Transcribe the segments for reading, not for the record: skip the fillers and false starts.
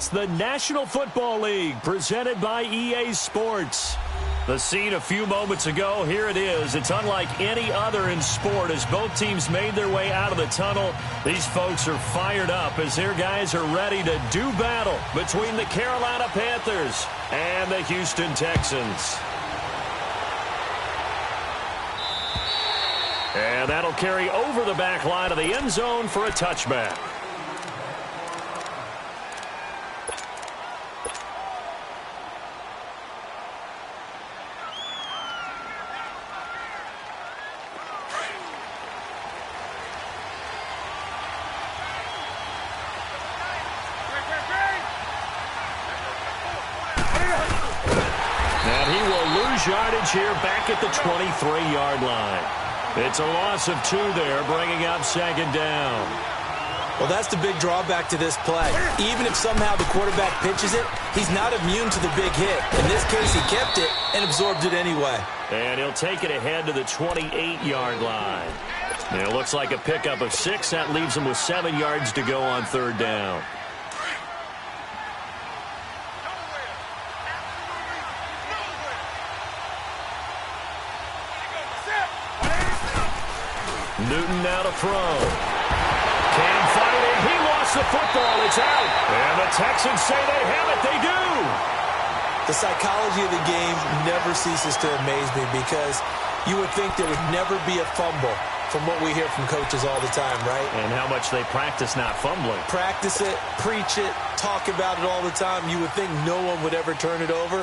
It's the National Football League presented by EA Sports. The scene a few moments ago, here it is. It's unlike any other in sport as both teams made their way out of the tunnel. These folks are fired up as their guys are ready to do battle between the Carolina Panthers and the Houston Texans. And that'll carry over the back line of the end zone for a touchback. Yardage here back at the 23-yard line. It's a loss of 2 there, bringing up second down. Well, that's the big drawback to this play. Even if somehow the quarterback pitches it, he's not immune to the big hit. In this case, he kept it and absorbed it anyway. And he'll take it ahead to the 28-yard line. And it looks like a pickup of 6. That leaves him with 7 yards to go on third down. Newton now to throw. Can fight it. He lost the football. It's out. And the Texans say they have it. They do. The psychology of the game never ceases to amaze me because you would think there would never be a fumble from what we hear from coaches all the time, right? And how much they practice not fumbling. Practice it, preach it, talk about it all the time. You would think no one would ever turn it over.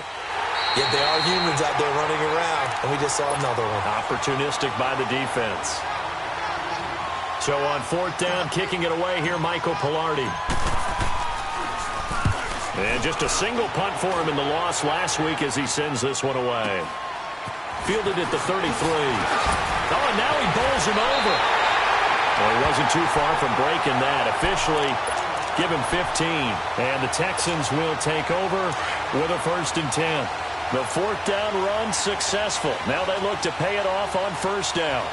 Yet they are humans out there running around, and we just saw another one. Opportunistic by the defense. So on fourth down, kicking it away here, Michael Pilardi. And just a single punt for him in the loss last week as he sends this one away. Fielded at the 33. Oh, and now he bowls him over. Well, he wasn't too far from breaking that. Officially, give him 15. And the Texans will take over with a 1st and 10. The fourth down run successful. Now they look to pay it off on first down.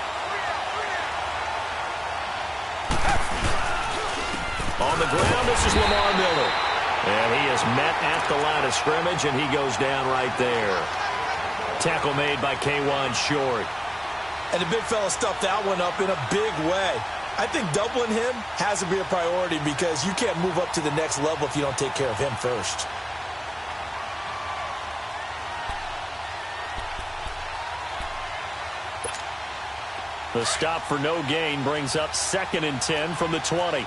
On the ground, this is Lamar Miller. And he is met at the line of scrimmage, and he goes down right there. Tackle made by K'Wan Short. And the big fella stuffed that one up in a big way. I think doubling him has to be a priority because you can't move up to the next level if you don't take care of him first. The stop for no gain brings up 2nd and 10 from the 20.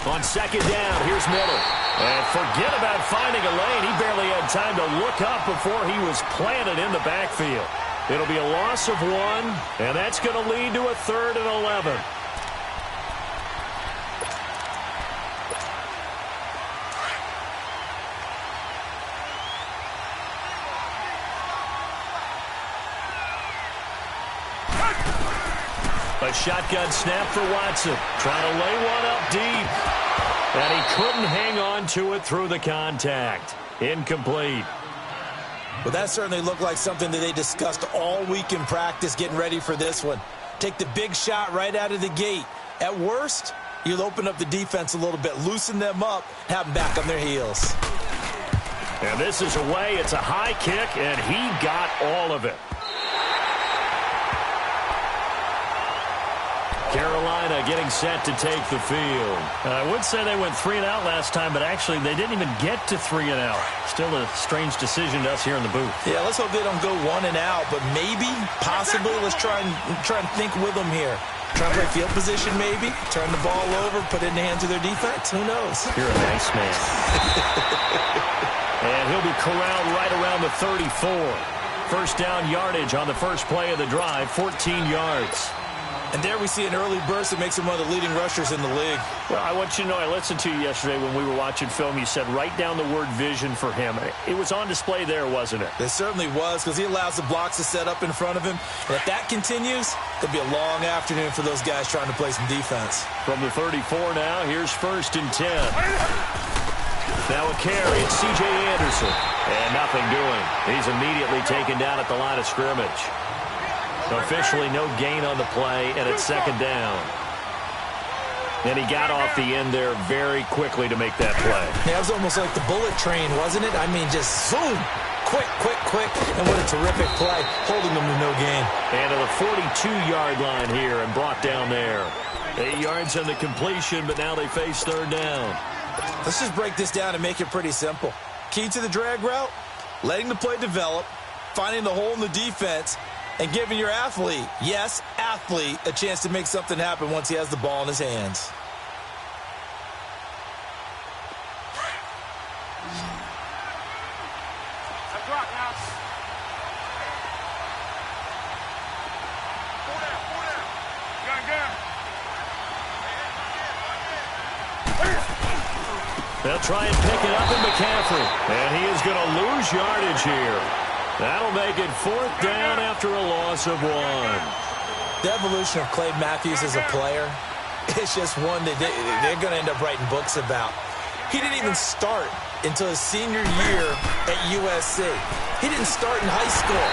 On second down, here's Miller. And forget about finding a lane. He barely had time to look up before he was planted in the backfield. It'll be a loss of 1, and that's going to lead to a 3rd and 11. A shotgun snap for Watson. Trying to lay one up deep. And he couldn't hang on to it through the contact. Incomplete. Well, that certainly looked like something that they discussed all week in practice getting ready for this one. Take the big shot right out of the gate. At worst, you'll open up the defense a little bit, loosen them up, have them back on their heels. And this is away. It's a high kick, and he got all of it. Carolina getting set to take the field. I would say they went 3 and out last time, but actually they didn't even get to 3 and out. Still a strange decision to us here in the booth. Yeah, let's hope they don't go 1 and out, but maybe, possibly, let's try and think with them here. Try and play field position maybe, turn the ball over, put it in the hands of their defense. Who knows? You're a nice man. And he'll be corralled right around the 34. First down yardage on the first play of the drive, 14 yards. And there we see an early burst that makes him one of the leading rushers in the league. Well, I want you to know, I listened to you yesterday when we were watching film. You said write down the word vision for him. It was on display there, wasn't it? It certainly was, because he allows the blocks to set up in front of him. And if that continues, it'll be a long afternoon for those guys trying to play some defense. From the 34 now, here's 1st and 10. Now a carry. It's C.J. Anderson. And nothing doing. He's immediately taken down at the line of scrimmage. Officially no gain on the play, and it's 2nd down. And he got off the end there very quickly to make that play. Yeah, it was almost like the bullet train, wasn't it? I mean, just zoom. Quick, quick, quick. And what a terrific play, holding them to no gain. And to the 42-yard line here and brought down there. 8 yards on the completion, but now they face third down. Let's just break this down and make it pretty simple. Key to the drag route, letting the play develop, finding the hole in the defense, and giving your athlete, yes, athlete, a chance to make something happen once he has the ball in his hands. They'll try and pick it up in McCaffrey. And he is going to lose yardage here. That'll make it fourth down after a loss of 1. The evolution of Clay Matthews as a player, it's just one that they're going to end up writing books about. He didn't even start until his senior year at USC. He didn't start in high school.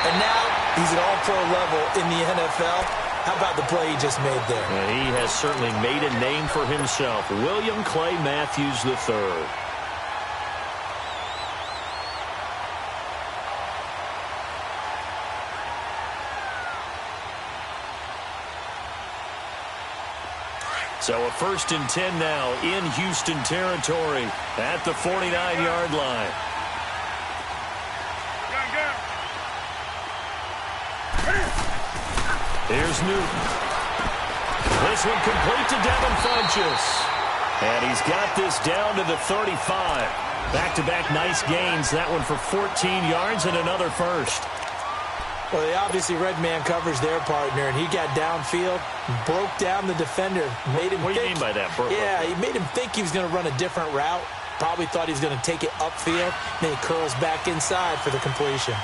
And now he's at all-pro level in the NFL. How about the play he just made there? And he has certainly made a name for himself. William Clay Matthews III. So a 1st and 10 now in Houston territory at the 49-yard line. Here's Newton. This one complete to Devin Funchess. And he's got this down to the 35. Back-to-back nice gains. That one for 14 yards and another first. Well, they obviously red man coverage their partner, and he got downfield, broke down the defender, made him What do you mean by that, bro? Yeah, he made him think he was going to run a different route. Probably thought he was going to take it upfield. Then he curls back inside for the completion.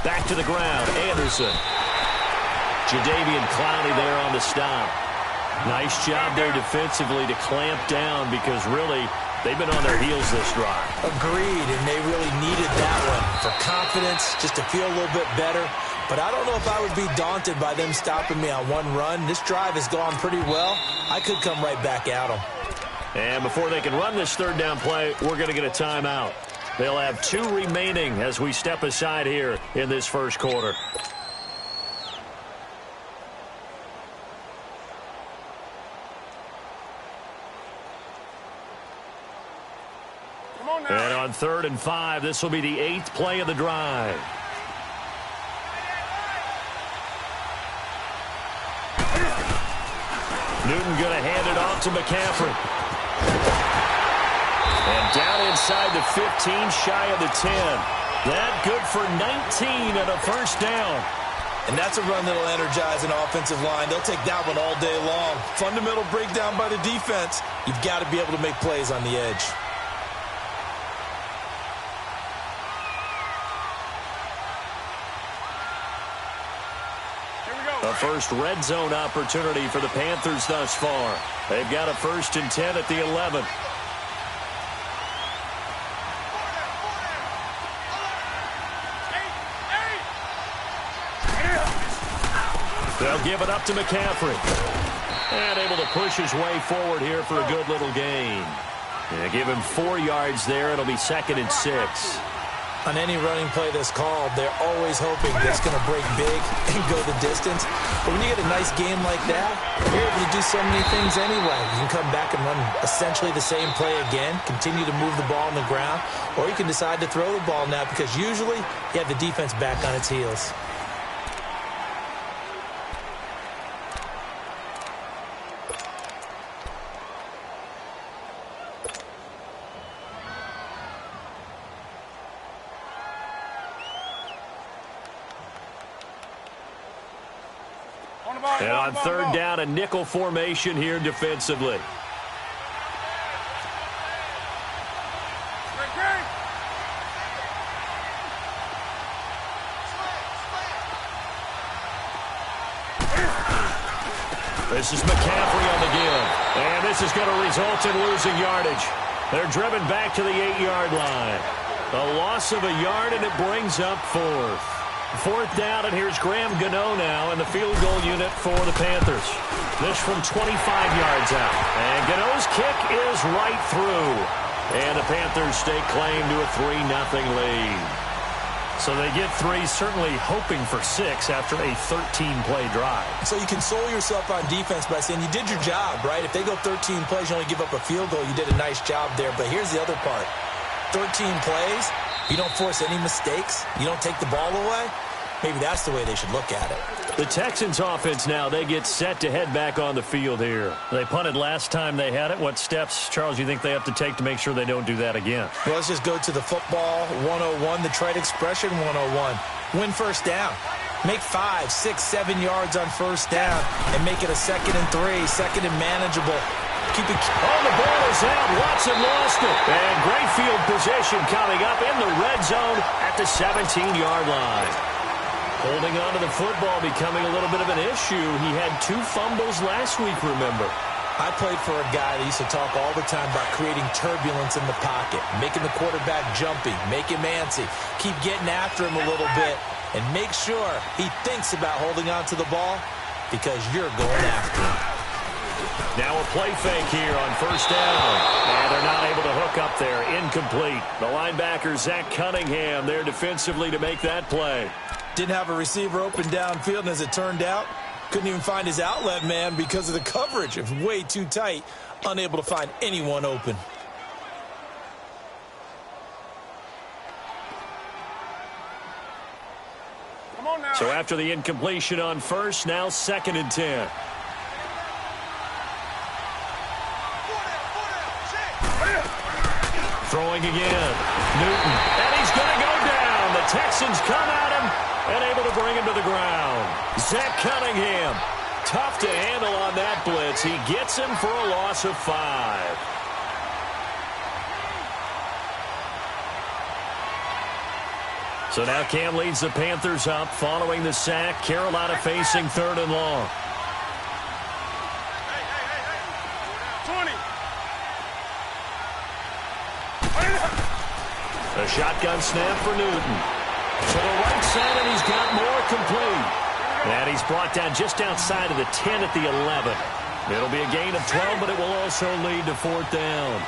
Back to the ground, Anderson. Jadeveon Clowney there on the stop. Nice job there defensively to clamp down because really they've been on their heels this drive. Agreed, and they really needed that one for confidence, just to feel a little bit better. But I don't know if I would be daunted by them stopping me on one run. This drive has gone pretty well. I could come right back at them. And before they can run this third down play, we're going to get a timeout. They'll have 2 remaining as we step aside here in this first quarter. And on 3rd and 5, this will be the 8th play of the drive. Newton going to hand it off to McCaffrey. And down inside the 15, shy of the 10. That good for 19 and a first down. And that's a run that'll energize an offensive line. They'll take that one all day long. Fundamental breakdown by the defense. You've got to be able to make plays on the edge. A first red zone opportunity for the Panthers thus far. They've got a 1st and 10 at the 11. They'll give it up to McCaffrey. And able to push his way forward here for a good little gain. Yeah, give him 4 yards there. It'll be 2nd and 6. On any running play that's called, they're always hoping that it's going to break big and go the distance. But when you get a nice game like that, you're able to do so many things anyway. You can come back and run essentially the same play again, continue to move the ball on the ground, or you can decide to throw the ball now because usually you have the defense back on its heels. And on 3rd down, a nickel formation here defensively. This is McCaffrey on the give. And this is going to result in losing yardage. They're driven back to the 8-yard line. A loss of a yard, and it brings up 4th. Fourth down, and here's Graham Gano now in the field goal unit for the Panthers. This from 25 yards out. And Gano's kick is right through. And the Panthers stake claim to a 3-0 lead. So they get 3, certainly hoping for 6 after a 13-play drive. So you console yourself on defense by saying you did your job, right? If they go 13 plays, you only give up a field goal, you did a nice job there. But here's the other part. 13 plays, you don't force any mistakes, you don't take the ball away. Maybe that's the way they should look at it. The Texans offense now, they get set to head back on the field here. They punted last time they had it. What steps, Charles, you think they have to take to make sure they don't do that again? Well, let's just go to the football 101, the trade expression 101. Win first down. Make 5, 6, 7 yards on first down and make it a 2nd and 3, second and manageable. Keep it. Oh, the ball is out. Watson lost it. And great field position coming up in the red zone at the 17-yard line. Holding on to the football becoming a little bit of an issue. He had 2 fumbles last week, remember. I played for a guy that used to talk all the time about creating turbulence in the pocket, making the quarterback jumpy, make him antsy, keep getting after him a little bit, and make sure he thinks about holding on to the ball because you're going after him. Now a play fake here on first down. And they're not able to hook up there. Incomplete. The linebacker, Zach Cunningham, there defensively to make that play. Didn't have a receiver open downfield, and as it turned out, couldn't even find his outlet man because of the coverage. It was way too tight, unable to find anyone open. Come on now. So after the incompletion on first, now 2nd and 10. Throwing again. Newton. And he's going to go down. The Texans come at him and able to bring him to the ground. Zach Cunningham. Tough to handle on that blitz. He gets him for a loss of 5. So now Cam leads the Panthers up following the sack. Carolina facing 3rd and long. 20. A shotgun snap for Newton. To the right side, and he's got more complete. And he's brought down just outside of the 10 at the 11. It'll be a gain of 12, but it will also lead to 4th down.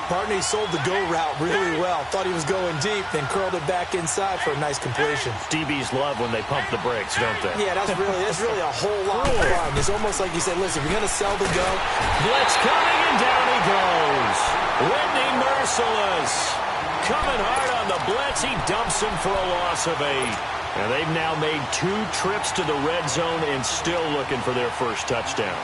Partner, he sold the go route really well. Thought he was going deep, then curled it back inside for a nice completion. DBs love when they pump the brakes, don't they? Yeah, that's really a whole lot of fun. It's almost like you said, listen, we're going to sell the go. Blitz coming, and down he goes. Whitney Merciless. Coming hard on the blitz. He dumps him for a loss of 8. And they've now made 2 trips to the red zone and still looking for their first touchdown.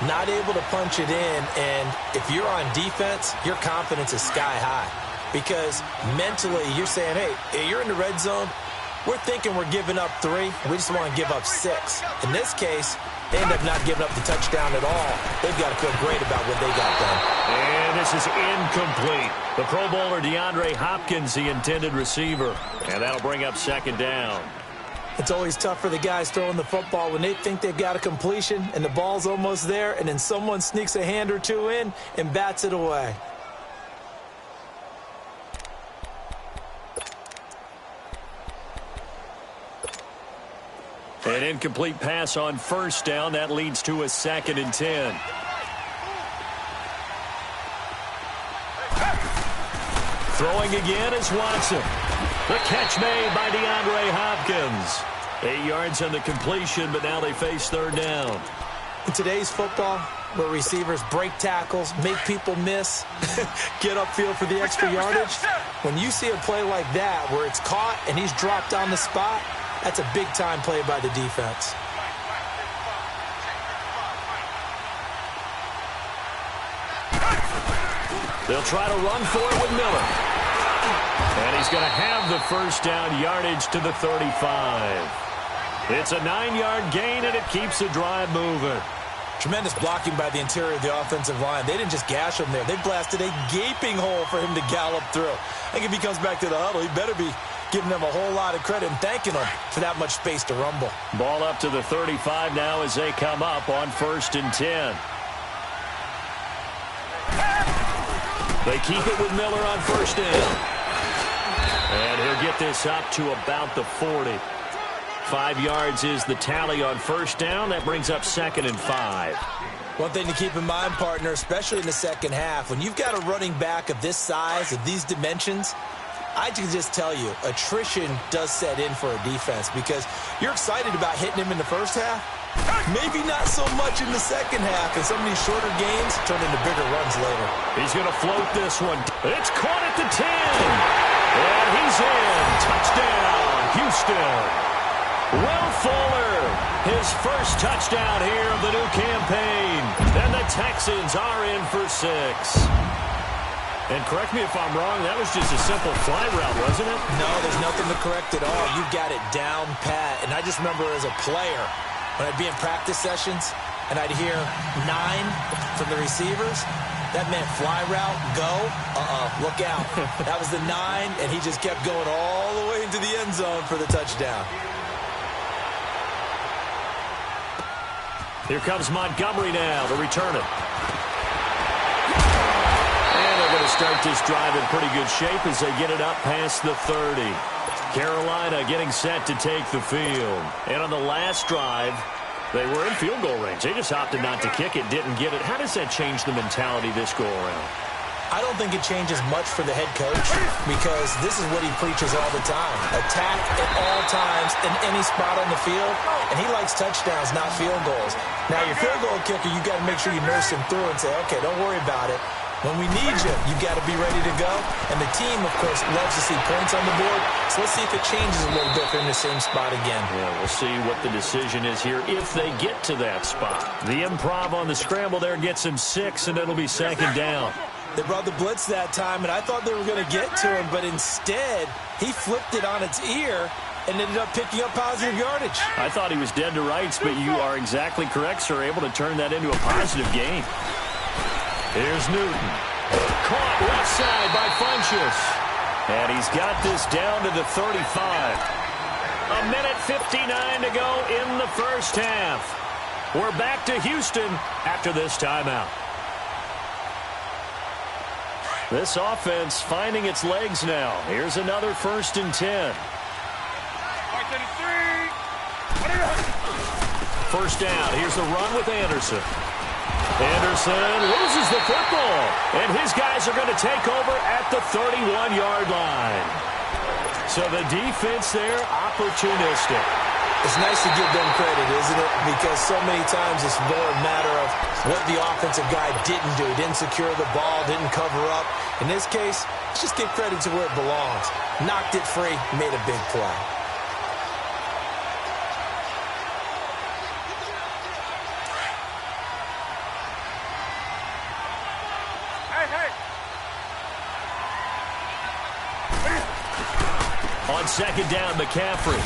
Not able to punch it in, and if you're on defense, your confidence is sky high. Because mentally, you're saying, hey, you're in the red zone. We're thinking we're giving up 3. We just want to give up 6. In this case, they end up not giving up the touchdown at all. They've got to feel great about what they got done. And this is incomplete. The Pro Bowler DeAndre Hopkins, the intended receiver. And that'll bring up 2nd down. It's always tough for the guys throwing the football when they think they've got a completion and the ball's almost there, and then someone sneaks a hand or 2 in and bats it away. An incomplete pass on first down. That leads to a 2nd and 10. Throwing again is Watson. The catch made by DeAndre Hopkins. 8 yards on the completion, but now they face 3rd down. In today's football, where receivers break tackles, make people miss, get upfield for the extra yardage, when you see a play like that where it's caught and he's dropped on the spot, that's a big-time play by the defense. They'll try to run for it with Miller. And he's going to have the first down, yardage to the 35. It's a 9-yard gain, and it keeps the drive moving. Tremendous blocking by the interior of the offensive line. They didn't just gash him there. They blasted a gaping hole for him to gallop through. I think if he comes back to the huddle, he better be giving them a whole lot of credit and thanking them for that much space to rumble. Ball up to the 35 now as they come up on 1st and 10. They keep it with Miller on first down. And he'll get this up to about the 40. 5 yards is the tally on first down. That brings up 2nd and 5. One thing to keep in mind, partner, especially in the second half, when you've got a running back of this size, of these dimensions, I can just tell you, attrition does set in for a defense because you're excited about hitting him in the first half. Maybe not so much in the second half, and some of these shorter games turn into bigger runs later. He's going to float this one. It's caught at the 10. And he's in. Touchdown, Houston. Will Fuller, his first touchdown here of the new campaign. And the Texans are in for 6. And correct me if I'm wrong, that was just a simple fly route, wasn't it? No, there's nothing to correct at all. You got it down pat. And I just remember as a player, when I'd be in practice sessions and I'd hear 9 from the receivers, that meant fly route, go, look out. That was the 9, and he just kept going all the way into the end zone for the touchdown. Here comes Montgomery now to return it. And they're going to start this drive in pretty good shape as they get it up past the 30. Carolina getting set to take the field. And on the last drive, they were in field goal range. They just opted not to kick it, didn't get it. How does that change the mentality this go-around? I don't think it changes much for the head coach because this is what he preaches all the time. Attack at all times in any spot on the field, and he likes touchdowns, not field goals. Now, your field goal kicker, you got to make sure you nurse him through and say, okay, don't worry about it. When we need you, you got to be ready to go. And the team, of course, loves to see points on the board. So let's see if it changes a little bit if they're in the same spot again. Yeah, we'll see what the decision is here if they get to that spot. The improv on the scramble there gets him 6, and it'll be 2nd down. They brought the blitz that time, and I thought they were going to get to him, but instead, he flipped it on its ear and ended up picking up positive yardage. I thought he was dead to rights, but you are exactly correct, sir. Able to turn that into a positive gain. Here's Newton. Caught left side by Funchess. And he's got this down to the 35. 1:59 to go in the first half. We're back to Houston after this timeout. This offense finding its legs now. Here's another 1st and 10. First down. Here's the run with Anderson. Anderson loses the football, and his guys are going to take over at the 31-yard line. So the defense there, opportunistic. It's nice to give them credit, isn't it? Because so many times it's more a matter of what the offensive guy didn't do. Didn't secure the ball, didn't cover up. In this case, let's just give credit to where it belongs. Knocked it free, made a big play. On 2nd down, McCaffrey.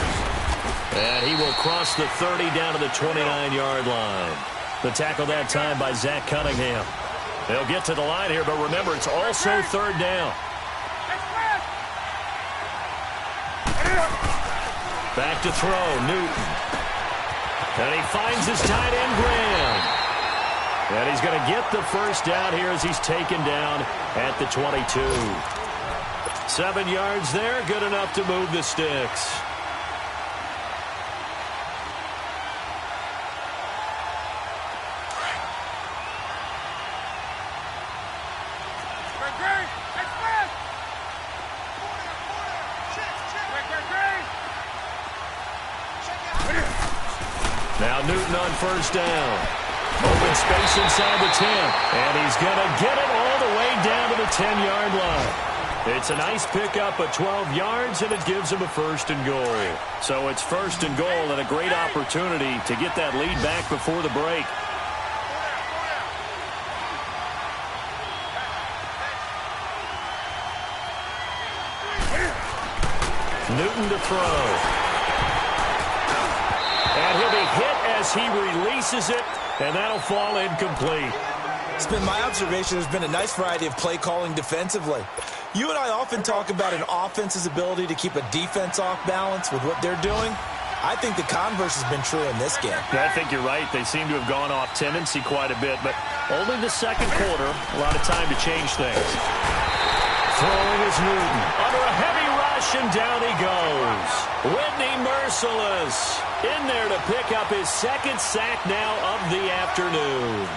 And he will cross the 30 down to the 29-yard line. The tackle that time by Zach Cunningham. They'll get to the line here, but remember, it's also 3rd down. Back to throw, Newton. And he finds his tight end, Graham. And he's going to get the first down here as he's taken down at the 22. 7 yards there, good enough to move the sticks. Now Newton on first down. Open space inside the 10. And he's going to get it all the way down to the 10-yard line. It's a nice pickup of 12 yards, and it gives him a 1st and goal. So it's 1st and goal and a great opportunity to get that lead back before the break. Newton to throw. And he'll be hit as he releases it, and that'll fall incomplete. It's been my observation there's been a nice variety of play calling defensively. You and I often talk about an offense's ability to keep a defense off balance with what they're doing. I think the converse has been true in this game. Yeah, I think you're right. They seem to have gone off tendency quite a bit, but only the second quarter, a lot of time to change things. Throwing is Newton. Under a heavy rush, and down he goes. Whitney merciless in there to pick up his second sack now of the afternoon.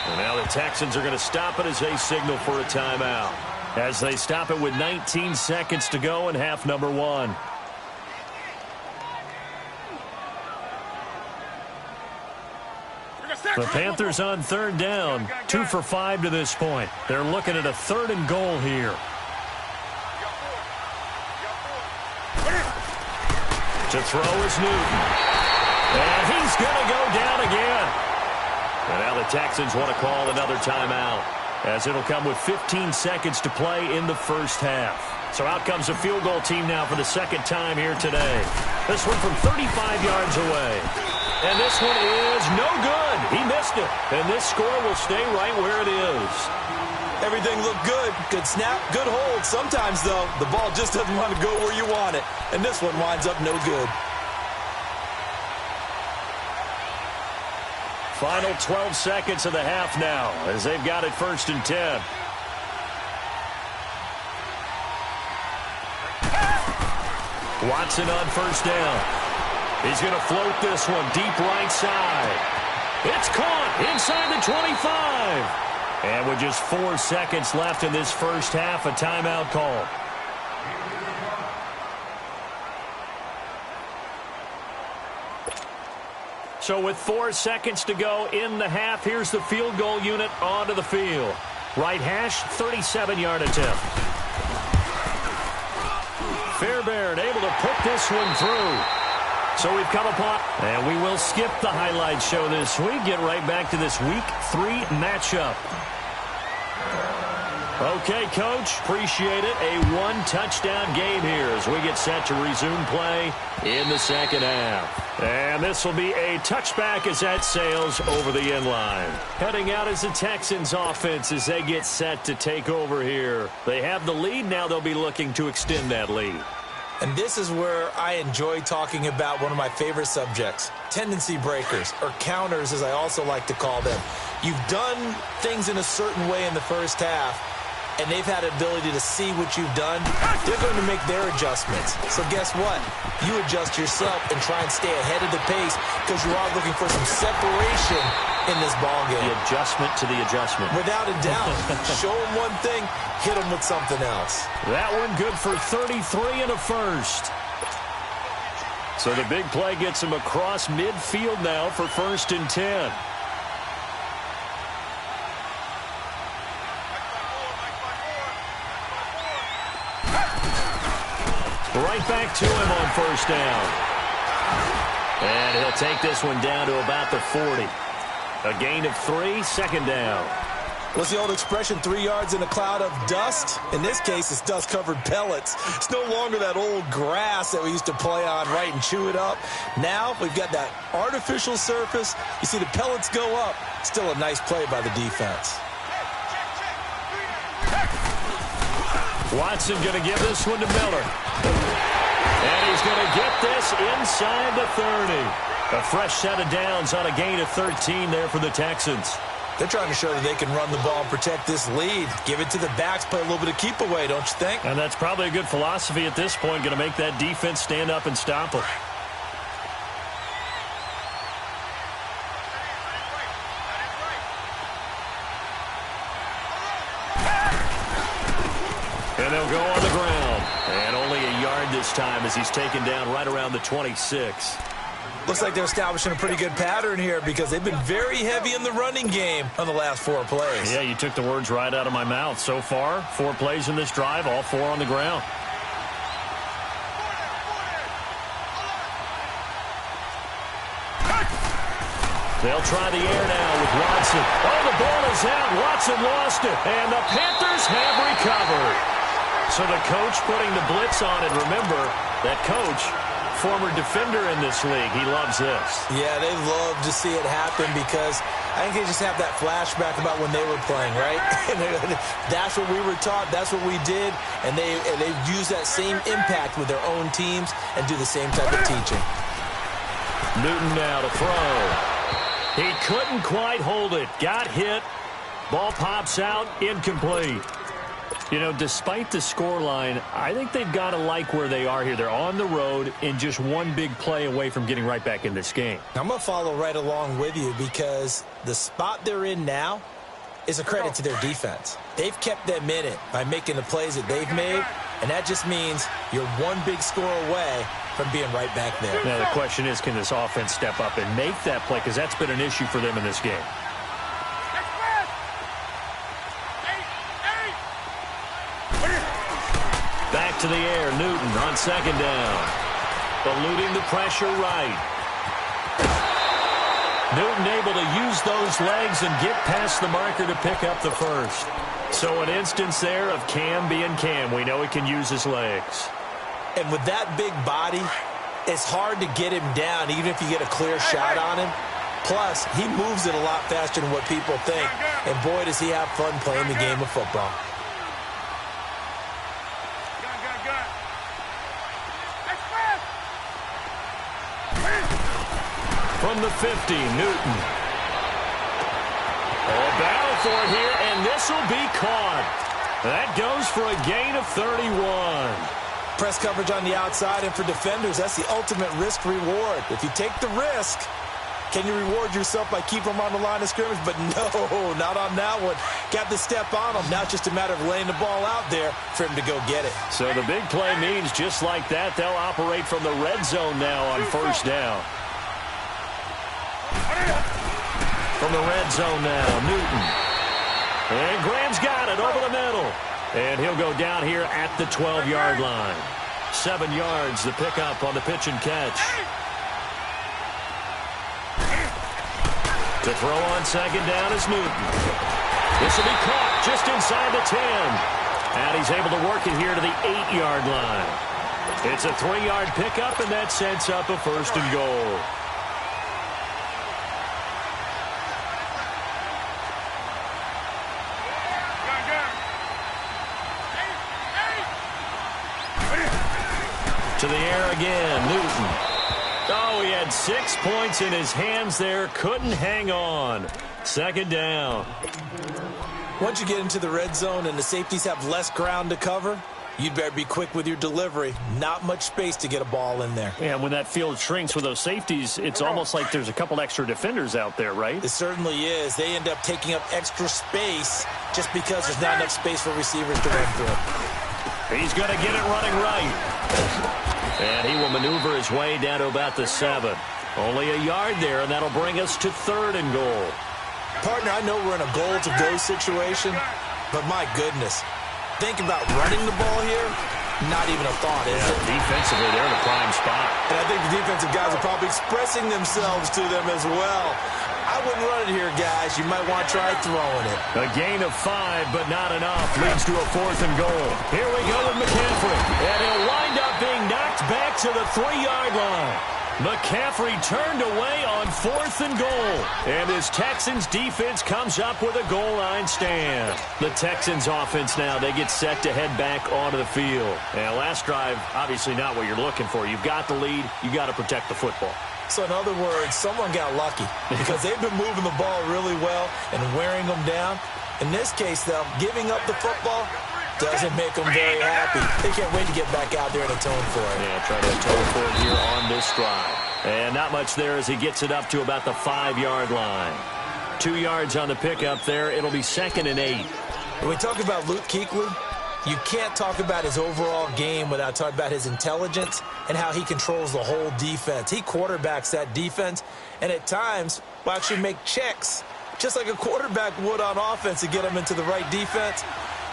And now the Texans are going to stop it as they signal for a timeout. As they stop it with 19 seconds to go in half number one. The Panthers on third down. 2 for 5 to this point. They're looking at a 3rd and goal here. To throw is Newton. And he's going to go down again. And now the Texans want to call another timeout, as it'll come with 15 seconds to play in the first half. So out comes the field goal team now for the second time here today. This one from 35 yards away. And this one is no good. He missed it. And this score will stay right where it is. Everything looked good. Good snap, good hold. Sometimes, though, the ball just doesn't want to go where you want it. And this one winds up no good. Final 12 seconds of the half now, as they've got it 1st and 10. Watson on 1st down. He's going to float this one deep right side. It's caught inside the 25. And with just 4 seconds left in this first half, a timeout call. So with 4 seconds to go in the half, here's the field goal unit onto the field. Right hash, 37-yard attempt. Fairbairn able to put this one through. So we've come upon, and we will skip the highlight show this week. Get right back to this Week 3 matchup. Okay, Coach, appreciate it. A 1-touchdown game here as we get set to resume play in the second half. And this will be a touchback as that sails over the end line. Heading out as the Texans offense as they get set to take over here. They have the lead. Now they'll be looking to extend that lead. And this is where I enjoy talking about one of my favorite subjects, tendency breakers, or counters as I also like to call them. You've done things in a certain way in the first half, and they've had the ability to see what you've done. They're going to make their adjustments. So guess what? You adjust yourself and try and stay ahead of the pace because you are looking for some separation in this ball game. The adjustment to the adjustment. Without a doubt. Show them one thing, hit them with something else. That one good for 33 and a first. So the big play gets him across midfield now for 1st and 10. Right back to him on 1st down. And he'll take this one down to about the 40. A gain of 3, 2nd down. What's the old expression, 3 yards in a cloud of dust? In this case, it's dust-covered pellets. It's no longer that old grass that we used to play on, right, and chew it up. Now we've got that artificial surface. You see the pellets go up. Still a nice play by the defense. Watson going to give this one to Miller. And he's going to get this inside the 30. A fresh set of downs on a gain of 13 there for the Texans. They're trying to show that they can run the ball and protect this lead. Give it to the backs, play a little bit of keep away, don't you think? And that's probably a good philosophy at this point, going to make that defense stand up and stop them. And they'll go on the ground. And only a yard this time as he's taken down right around the 26. Looks like they're establishing a pretty good pattern here because they've been very heavy in the running game on the last 4 plays. Yeah, you took the words right out of my mouth. So far, 4 plays in this drive, all 4 on the ground. They'll try the air now with Watson. Oh, the ball is out. Watson lost it. And the Panthers have recovered. So the coach putting the blitz on it. Remember, that coach, former defender in this league. He loves this. Yeah, they love to see it happen because I think they just have that flashback about when they were playing, right? That's what we were taught. That's what we did. And they use that same impact with their own teams and do the same type of teaching. Newton now to throw. He couldn't quite hold it. Got hit. Ball pops out. Incomplete. You know, despite the scoreline, I think they've got to like where they are here. They're on the road and just one big play away from getting right back in this game. I'm going to follow right along with you because the spot they're in now is a credit to their defense. They've kept them in it by making the plays that they've made, and that just means you're one big score away from being right back there. Now, the question is, can this offense step up and make that play? Because that's been an issue for them in this game. Back to the air, Newton on second down. Eluding the pressure right. Newton able to use those legs and get past the marker to pick up the first. So an instance there of Cam being Cam. We know he can use his legs. And with that big body, it's hard to get him down even if you get a clear shot on him. Plus, he moves it a lot faster than what people think. And boy, does he have fun playing the game of football. From the 50, Newton. A battle for it here, and this will be caught. That goes for a gain of 31. Press coverage on the outside, and for defenders, that's the ultimate risk-reward. If you take the risk, can you reward yourself by keeping them on the line of scrimmage? But no, not on that one. Got to step on them. Now it's just a matter of laying the ball out there for him to go get it. So the big play means just like that, they'll operate from the red zone now on first down. From the red zone now, Newton. And Graham's got it over the middle. And he'll go down here at the 12-yard line. 7 yards, the pickup on the pitch and catch. To throw on second down is Newton. This will be caught just inside the 10. And he's able to work it here to the 8-yard line. It's a 3-yard pickup, and that sets up a first and goal. To the air again, Newton. Oh, he had 6 points in his hands there. Couldn't hang on. Second down. Once you get into the red zone and the safeties have less ground to cover, you'd better be quick with your delivery. Not much space to get a ball in there. Yeah, when that field shrinks with those safeties, it's almost like there's a couple extra defenders out there, right? It certainly is. They end up taking up extra space just because there's not enough space for receivers to run through. He's going to get it running right. And he will maneuver his way down to about the 7. Only a yard there, and that'll bring us to 3rd and goal. Partner, I know we're in a goal-to-go situation, but my goodness. Think about running the ball here. Not even a thought, is it? Defensively, they're in a prime spot. And I think the defensive guys are probably expressing themselves to them as well. I wouldn't run it here, guys. You might want to try throwing it. A gain of 5, but not enough. Leads to a 4th and goal. Here we go with McCaffrey. And he'll wind up being knocked back to the 3-yard line. McCaffrey turned away on 4th and goal. And his Texans defense comes up with a goal line stand. The Texans offense now, they get set to head back onto the field. And last drive, obviously not what you're looking for. You've got the lead. You got to protect the football. So in other words, someone got lucky because they've been moving the ball really well and wearing them down. In this case, though, giving up the football doesn't make them very happy. They can't wait to get back out there and atone for it. Yeah, try to atone for it here on this drive. And not much there as he gets it up to about the 5-yard line. 2 yards on the pickup there. It'll be 2nd and 8. When we talk about Luke Kuechly, you can't talk about his overall game without talking about his intelligence and how he controls the whole defense. He quarterbacks that defense, and at times will actually make checks, just like a quarterback would on offense to get them into the right defense.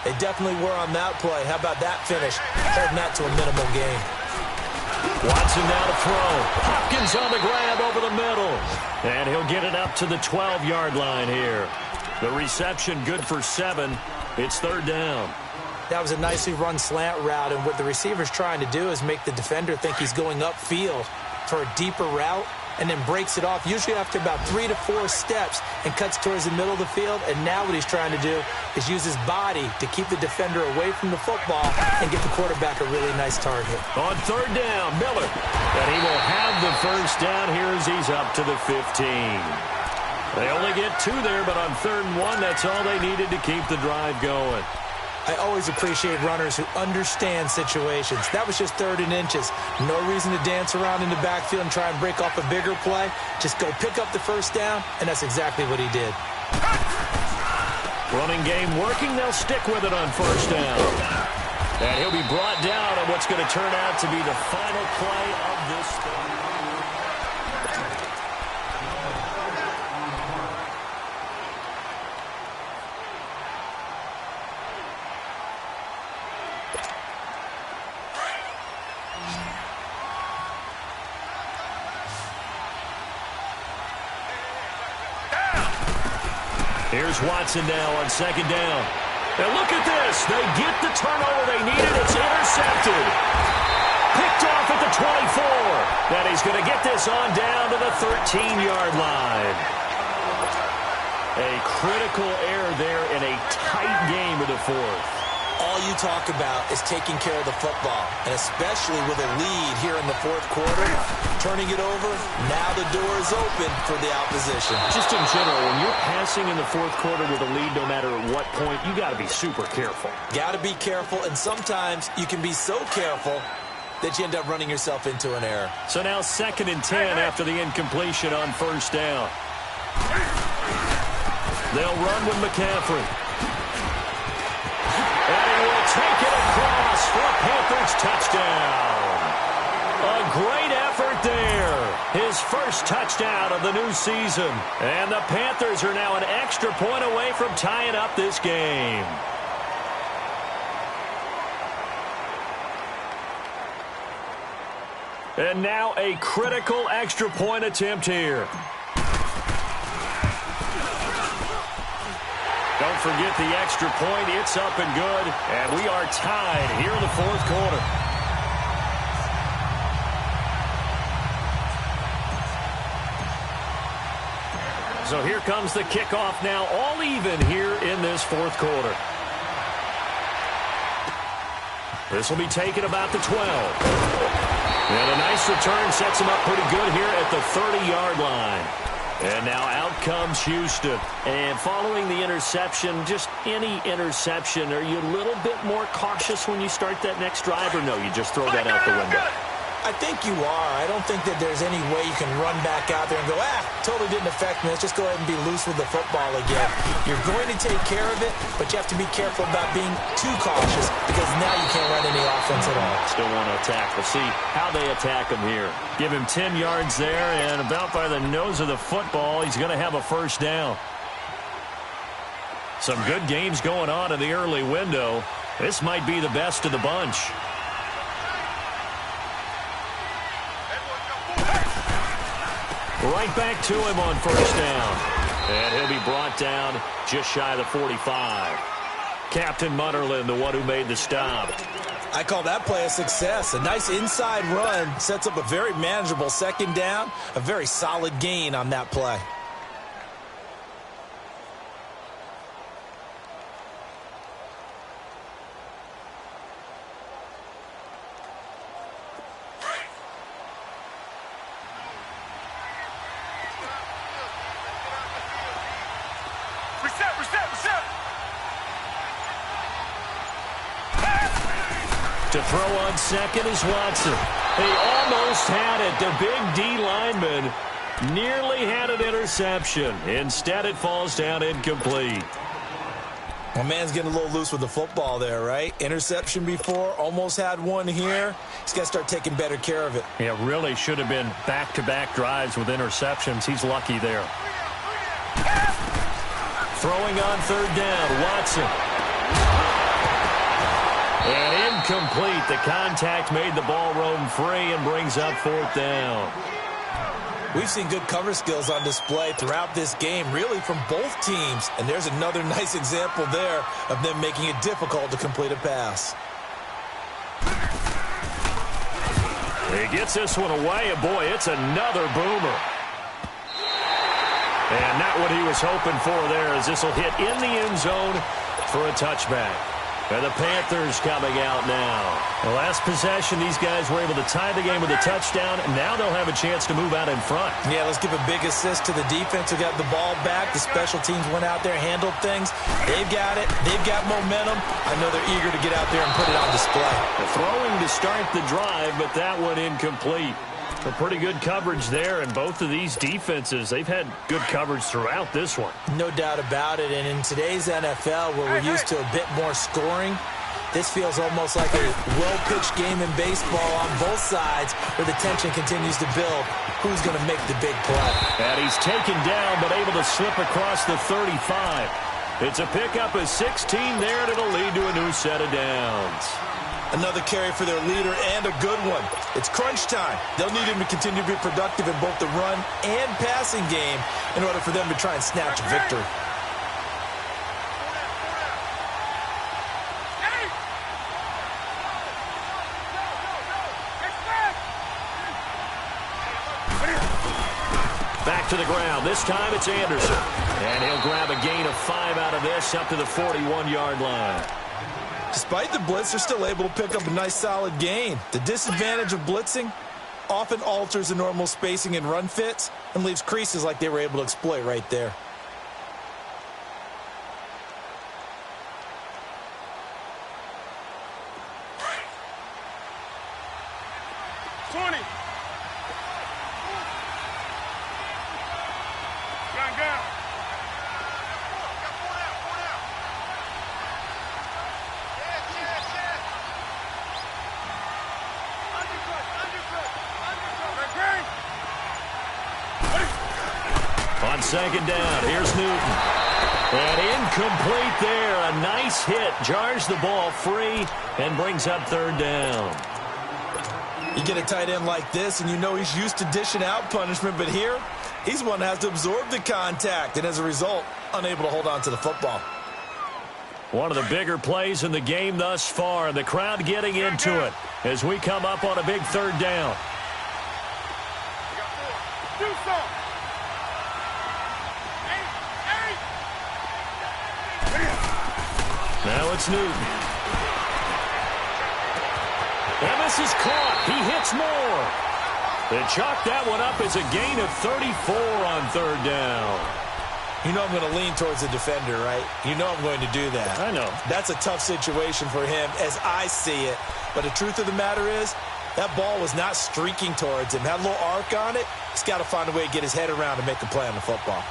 They definitely were on that play. How about that finish? Holding that to a minimal gain. Watson now to throw. Hopkins on the grab over the middle. And he'll get it up to the 12-yard line here. The reception good for 7. It's 3rd down. That was a nicely run slant route, and what the receiver's trying to do is make the defender think he's going upfield for a deeper route and then breaks it off, usually after about 3 to 4 steps, and cuts towards the middle of the field. And now what he's trying to do is use his body to keep the defender away from the football and get the quarterback a really nice target. On 3rd down, Miller. And he will have the first down here as he's up to the 15. They only get 2 there, but on 3rd and 1, that's all they needed to keep the drive going. I always appreciate runners who understand situations. That was just 3rd and inches. No reason to dance around in the backfield and try and break off a bigger play. Just go pick up the first down, and that's exactly what he did. Running game working. They'll stick with it on first down. And he'll be brought down on what's going to turn out to be the final play of this thing. Here's Watson now on 2nd down. And look at this. They get the turnover they needed. It's intercepted. Picked off at the 24. And he's going to get this on down to the 13-yard line. A critical error there in a tight game of the 4th. All you talk about is taking care of the football, and especially with a lead here in the 4th quarter, turning it over, now the door is open for the opposition. Just in general, when you're passing in the 4th quarter with a lead, no matter at what point, you got to be super careful. Got to be careful, and sometimes you can be so careful that you end up running yourself into an error. So now 2nd and 10 after the incompletion on first down. They'll run with McCaffrey. And he will take it across for a Panthers touchdown. A great effort there. His first touchdown of the new season. And the Panthers are now an extra point away from tying up this game. And now a critical extra point attempt here. Don't forget the extra point. It's up and good. And we are tied here in the 4th quarter. So here comes the kickoff now, all even here in this 4th quarter. This will be taken about the 12. And a nice return sets him up pretty good here at the 30-yard line. And now out comes Houston. And following the interception, just any interception, are you a little bit more cautious when you start that next drive, or no, you just throw that out the window? I think you are. I don't think that there's any way you can run back out there and go, totally didn't affect me. Let's just go ahead and be loose with the football again. You're going to take care of it, but you have to be careful about being too cautious because now you can't run any offense at all. Still want to attack. We'll see how they attack him here. Give him 10 yards there, and about by the nose of the football, he's going to have a first down. Some good games going on in the early window. This might be the best of the bunch. Right back to him on first down. And he'll be brought down just shy of the 45. Captain Munnerlyn, the one who made the stop. I call that play a success. A nice inside run sets up a very manageable 2nd down. A very solid gain on that play. To throw on second is Watson. He almost had it. The big D lineman nearly had an interception. Instead, it falls down incomplete. My man's getting a little loose with the football there, right? Interception before, almost had one here. He's got to start taking better care of it. Yeah, really should have been back-to-back drives with interceptions. He's lucky there. Throwing on 3rd down, Watson. And incomplete. The contact made the ball roam free and brings up 4th down. We've seen good cover skills on display throughout this game, really from both teams. And there's another nice example there of them making it difficult to complete a pass. He gets this one away, and boy, it's another boomer. And not what he was hoping for there, as this will hit in the end zone for a touchback. And the Panthers coming out now. The last possession, these guys were able to tie the game with a touchdown, and now they'll have a chance to move out in front. Yeah, let's give a big assist to the defense who got the ball back. The special teams went out there, handled things. They've got it. They've got momentum. I know they're eager to get out there and put it on display. The throwing to start the drive, but that one incomplete. A pretty good coverage there, and both of these defenses, they've had good coverage throughout this one. No doubt about it, and in today's NFL, where we're used to a bit more scoring, this feels almost like a well-pitched game in baseball on both sides where the tension continues to build. Who's going to make the big play? And he's taken down, but able to slip across the 35. It's a pickup of 16 there, and it'll lead to a new set of downs. Another carry for their leader and a good one. It's crunch time. They'll need him to continue to be productive in both the run and passing game in order for them to try and snatch a victory. Back to the ground. This time it's Anderson. And he'll grab a gain of 5 out of this up to the 41-yard line. Despite the blitz, they're still able to pick up a nice solid gain. The disadvantage of blitzing often alters the normal spacing and run fits and leaves creases like they were able to exploit right there. On second down, here's Newton. And incomplete there. A nice hit. Jars the ball free and brings up third down. You get a tight end like this, and you know he's used to dishing out punishment, but here, he's one that has to absorb the contact, and as a result, unable to hold on to the football. One of the bigger plays in the game thus far, and the crowd getting into it as we come up on a big third down. Now it's Newton. And this is caught. He hits more. They chalk that one up as a gain of 34 on third down. You know I'm going to lean towards the defender, right? You know I'm going to do that. I know. That's a tough situation for him as I see it. But the truth of the matter is, that ball was not streaking towards him. Had a little arc on it. He's got to find a way to get his head around and make a play on the football.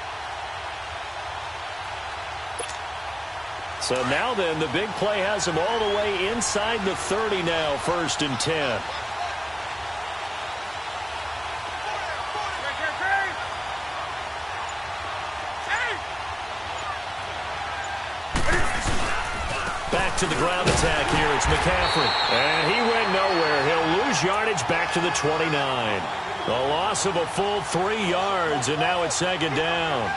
So now then, the big play has him all the way inside the 30 now, 1st and 10. Back to the ground attack here. It's McCaffrey. And he went nowhere. He'll lose yardage back to the 29. The loss of a full 3 yards, and now it's second down.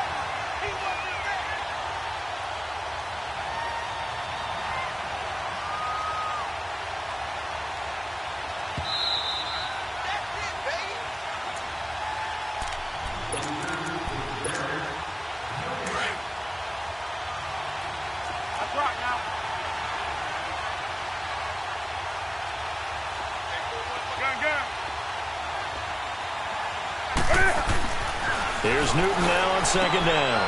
Here's Newton now on second down.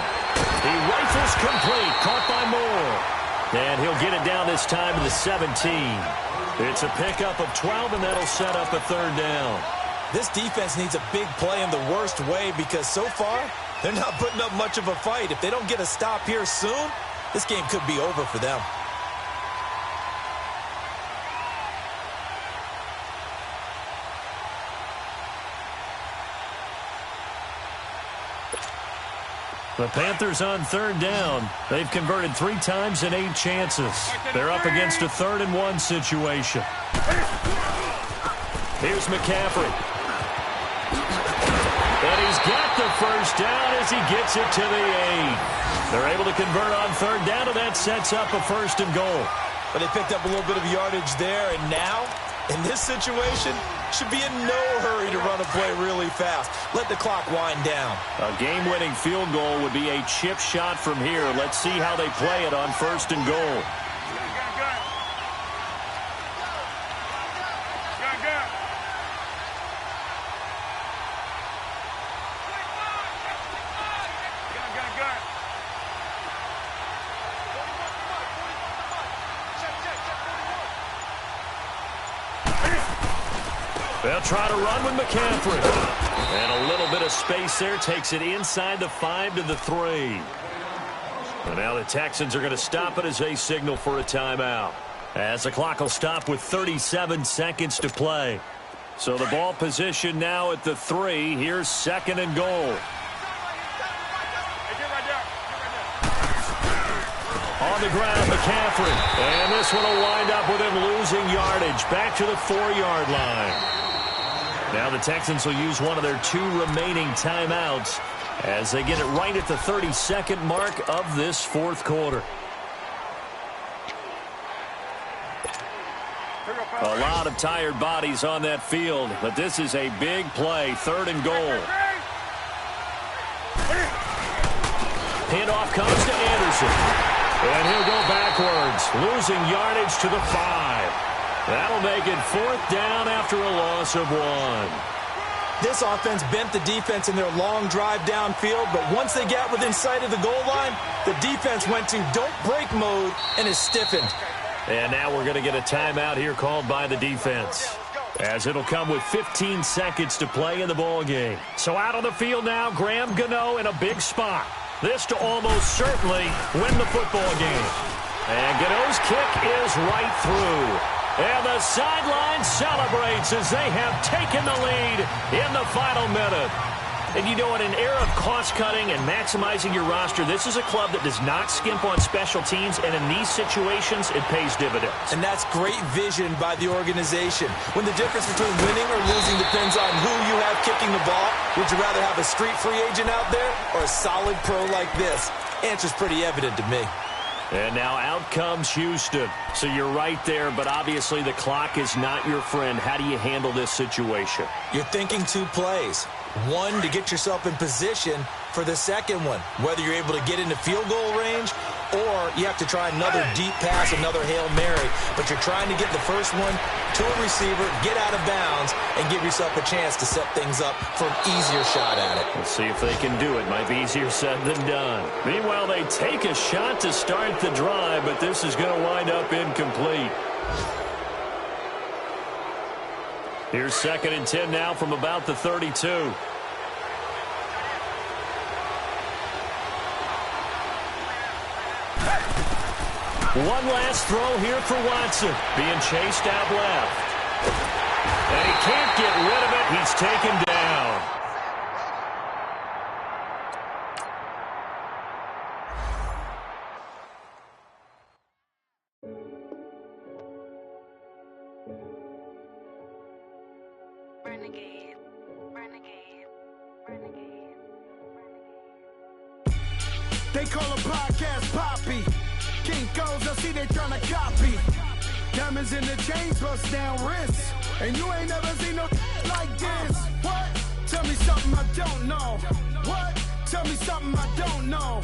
He rifles complete, caught by Moore. And he'll get it down this time to the 17. It's a pickup of 12, and that'll set up a third down. This defense needs a big play in the worst way because so far, they're not putting up much of a fight. If they don't get a stop here soon, this game could be over for them. The Panthers on third down. They've converted 3 times in 8 chances. They're up against a 3rd and 1 situation. Here's McCaffrey. And he's got the first down as he gets it to the 8. They're able to convert on third down, and that sets up a 1st and goal. But they picked up a little bit of yardage there, and now, in this situation, should be in no hurry to run a play really fast. Let the clock wind down. A game-winning field goal would be a chip shot from here. Let's see how they play it on 1st and goal. They'll try to run with McCaffrey. And a little bit of space there takes it inside the 5 to the 3. And now the Texans are going to stop it as they signal for a timeout. As the clock will stop with 37 seconds to play. So the ball position now at the 3. Here's 2nd and goal. On the ground, McCaffrey. And this one will wind up with him losing yardage. Back to the 4-yard line. Now the Texans will use one of their 2 remaining timeouts as they get it right at the 32nd mark of this 4th quarter. A lot of tired bodies on that field, but this is a big play. 3rd and goal. Handoff comes to Anderson. And he'll go backwards, losing yardage to the 5. That'll make it 4th down after a loss of 1. This offense bent the defense in their long drive downfield, but once they got within sight of the goal line, the defense went to don't break mode and is stiffened. And now we're going to get a timeout here called by the defense, as it'll come with 15 seconds to play in the ball game. So out on the field now, Graham Gano in a big spot. This to almost certainly win the football game. And Gano's kick is right through. And the sideline celebrates as they have taken the lead in the final minute. And you know, in an era of cost-cutting and maximizing your roster, this is a club that does not skimp on special teams, and in these situations, it pays dividends. And that's great vision by the organization. When the difference between winning or losing depends on who you have kicking the ball, would you rather have a street free agent out there or a solid pro like this? Answer's pretty evident to me. And now out comes Houston. So you're right there, but obviously the clock is not your friend. How do you handle this situation? You're thinking 2 plays. One, to get yourself in position for the second one, whether you're able to get into field goal range or you have to try another deep pass, another Hail Mary. But you're trying to get the first one to a receiver, get out of bounds, and give yourself a chance to set things up for an easier shot at it. Let's see if they can do it. Might be easier said than done. Meanwhile, they take a shot to start the drive, but this is going to wind up incomplete. Here's 2nd and 10 now from about the 32. One last throw here for Watson. Being chased out left. And he can't get rid of it. He's taken down. Renegade, renegade, renegade, renegade. They call a podcast Poppy. Kinkos, I see they tryna copy. Diamonds in the chains, bust down wrists. And you ain't never seen no like this. What? Tell me something I don't know. What? Tell me something I don't know.